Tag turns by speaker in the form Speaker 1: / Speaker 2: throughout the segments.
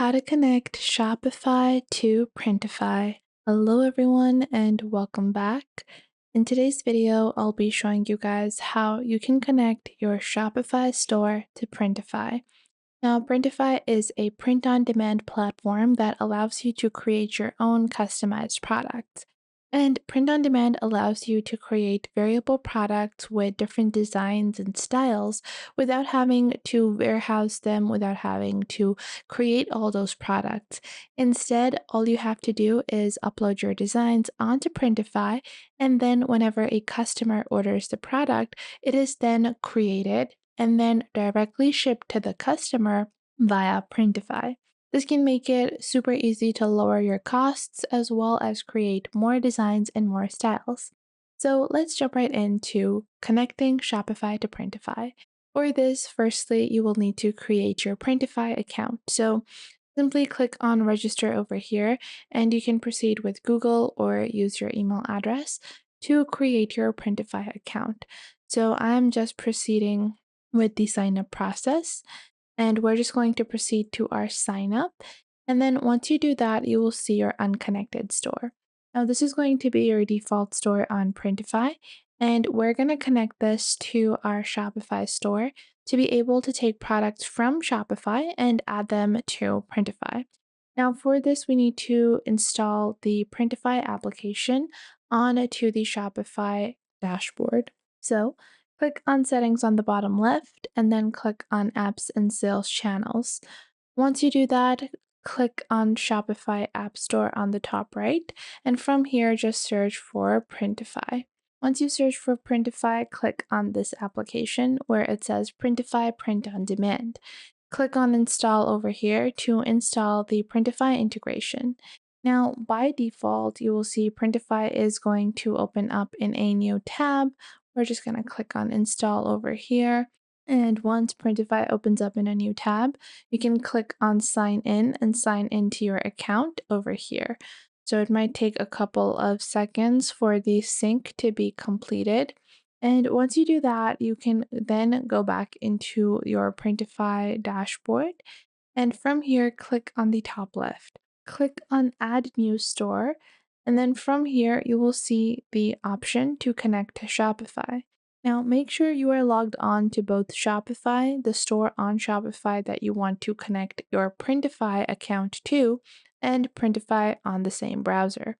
Speaker 1: How to connect Shopify to Printify. Hello everyone and welcome back. In today's video, I'll be showing you guys how you can connect your Shopify store to Printify. Now, Printify is a print-on-demand platform that allows you to create your own customized products. And print-on-demand allows you to create variable products with different designs and styles without having to warehouse them, without having to create all those products. Instead, all you have to do is upload your designs onto Printify, and then whenever a customer orders the product, it is then created and then directly shipped to the customer via Printify. This can make it super easy to lower your costs as well as create more designs and more styles. So let's jump right into connecting Shopify to Printify. For this, firstly, you will need to create your Printify account. So simply click on register over here and you can proceed with Google or use your email address to create your Printify account. So I'm just proceeding with the sign up process. And we're just going to proceed to our sign up. And then once you do that, you will see your unconnected store. Now, this is going to be your default store on Printify. And we're going to connect this to our Shopify store to be able to take products from Shopify and add them to Printify. Now, for this, we need to install the Printify application onto the Shopify dashboard. So click on Settings on the bottom left, and then click on Apps and Sales Channels. Once you do that, click on Shopify App Store on the top right, and from here, just search for Printify. Once you search for Printify, click on this application where it says Printify Print on Demand. Click on Install over here to install the Printify integration. Now, by default, you will see Printify is going to open up in a new tab. We're just going to click on Install over here. And once Printify opens up in a new tab, you can click on Sign In and sign into your account over here. So it might take a couple of seconds for the sync to be completed. And once you do that, you can then go back into your Printify dashboard. And from here, click on the top left. Click on Add New Store. And then from here, you will see the option to connect to Shopify. Now, make sure you are logged on to both Shopify, the store on Shopify that you want to connect your Printify account to, and Printify on the same browser.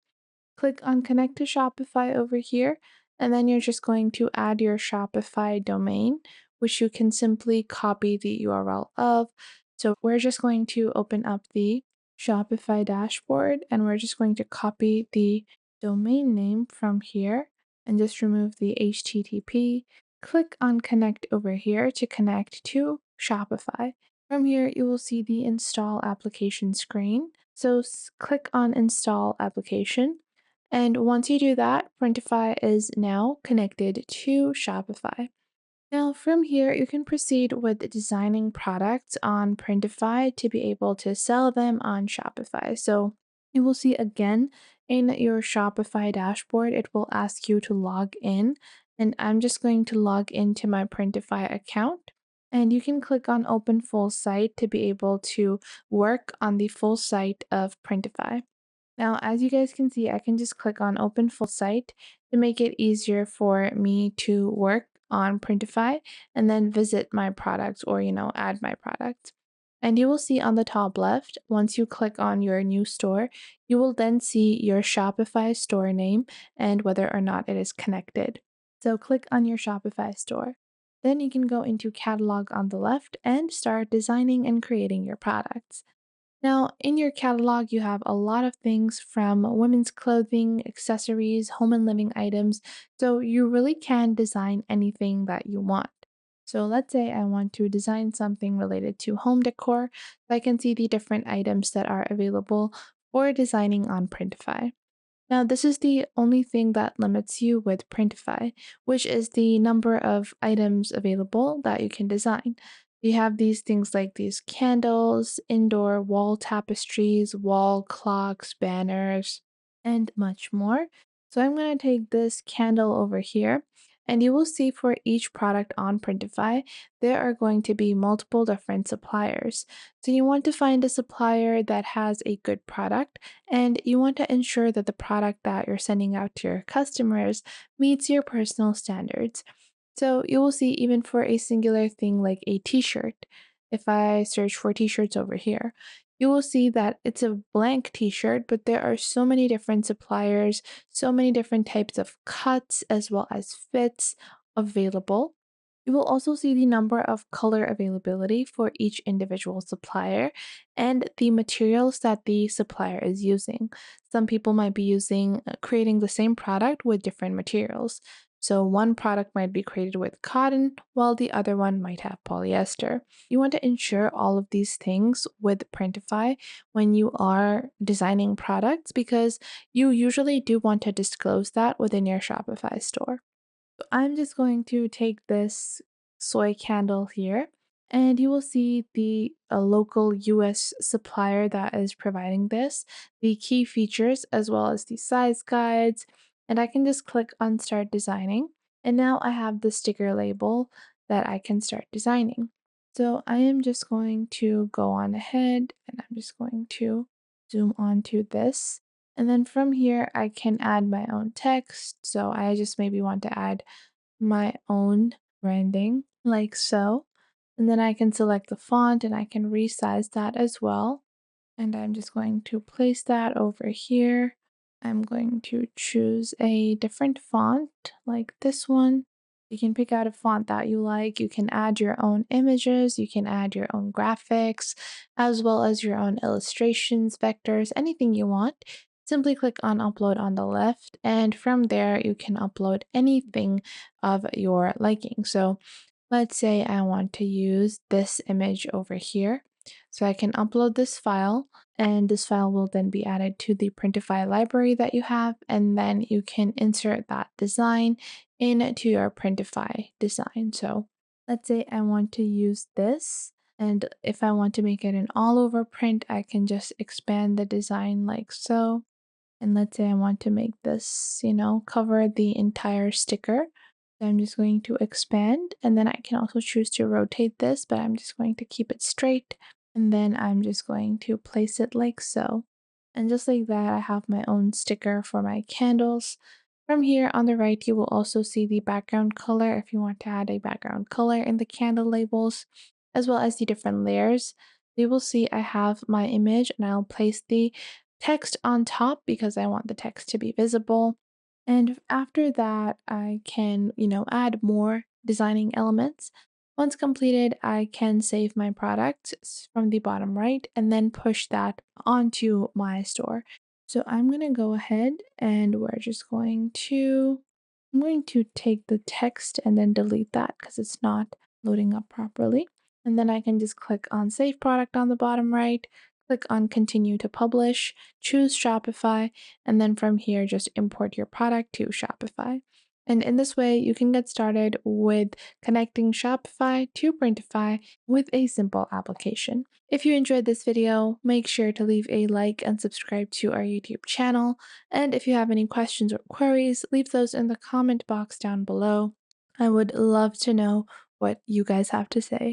Speaker 1: Click on Connect to Shopify over here, and then you're just going to add your Shopify domain, which you can simply copy the URL of. So we're just going to open up the Shopify dashboard, and we're just going to copy the domain name from here and just remove the HTTP. Click on Connect over here to connect to Shopify. From here, you will see the Install Application screen. So click on Install Application. And once you do that, Printify is now connected to Shopify. Now, from here, you can proceed with designing products on Printify to be able to sell them on Shopify. So you will see again in your Shopify dashboard, it will ask you to log in. And I'm just going to log into my Printify account. And you can click on Open Full Site to be able to work on the full site of Printify. Now, as you guys can see, I can just click on Open Full Site to make it easier for me to work on Printify and then visit my products or, add my products. And you will see on the top left, once you click on your new store, you will then see your Shopify store name and whether or not it is connected. So click on your Shopify store. Then you can go into Catalog on the left and start designing and creating your products. Now, in your catalog, you have a lot of things from women's clothing, accessories, home and living items, so you really can design anything that you want. So let's say I want to design something related to home decor, so I can see the different items that are available for designing on Printify. Now, this is the only thing that limits you with Printify, which is the number of items available that you can design. You have these things like these candles, indoor wall tapestries, wall clocks, banners, and much more. So I'm going to take this candle over here, And you will see for each product on Printify, there are going to be multiple different suppliers. So you want to find a supplier that has a good product, and you want to ensure that the product that you're sending out to your customers meets your personal standards. So you will see even for a singular thing like a t-shirt, if I search for t-shirts over here, you will see that it's a blank t-shirt, but there are so many different suppliers, so many different types of cuts as well as fits available. You will also see the number of color availability for each individual supplier and the materials that the supplier is using. Some people might be creating the same product with different materials. So one product might be created with cotton, while the other one might have polyester. You want to ensure all of these things with Printify when you are designing products because you usually do want to disclose that within your Shopify store. I'm just going to take this soy candle here, and you will see the local US supplier that is providing this, the key features, as well as the size guides. And I can just click on Start Designing. And now I have the sticker label that I can start designing. So I am just going to go on ahead and I'm just going to zoom onto this. And then from here, I can add my own text. So I just maybe want to add my own branding like so. And then I can select the font and I can resize that as well. And I'm just going to place that over here. I'm going to choose a different font like this one. You can pick out a font that you like. You can add your own images. You can add your own graphics, as well as your own illustrations, vectors, anything you want. Simply click on upload on the left. And from there, you can upload anything of your liking. So let's say I want to use this image over here. So I can upload this file, and this file will then be added to the Printify library that you have, and then you can insert that design into your Printify design. So let's say I want to use this, and if I want to make it an all over print, I can just expand the design like so. And let's say I want to make this, cover the entire sticker. So I'm just going to expand, and then I can also choose to rotate this, but I'm just going to keep it straight. And then I'm just going to place it like so. And just like that, I have my own sticker for my candles. From here on the right, you will also see the background color if you want to add a background color in the candle labels, as well as the different layers. You will see I have my image and I'll place the text on top because I want the text to be visible. And after that, I can, add more designing elements. Once completed, I can save my product from the bottom right and then push that onto my store. So I'm going to go ahead and I'm going to take the text and then delete that because it's not loading up properly. And then I can just click on Save Product on the bottom right, click on Continue to Publish, choose Shopify, and then from here, just import your product to Shopify. And in this way, you can get started with connecting Shopify to Printify with a simple application. If you enjoyed this video, make sure to leave a like and subscribe to our YouTube channel. And if you have any questions or queries, leave those in the comment box down below. I would love to know what you guys have to say.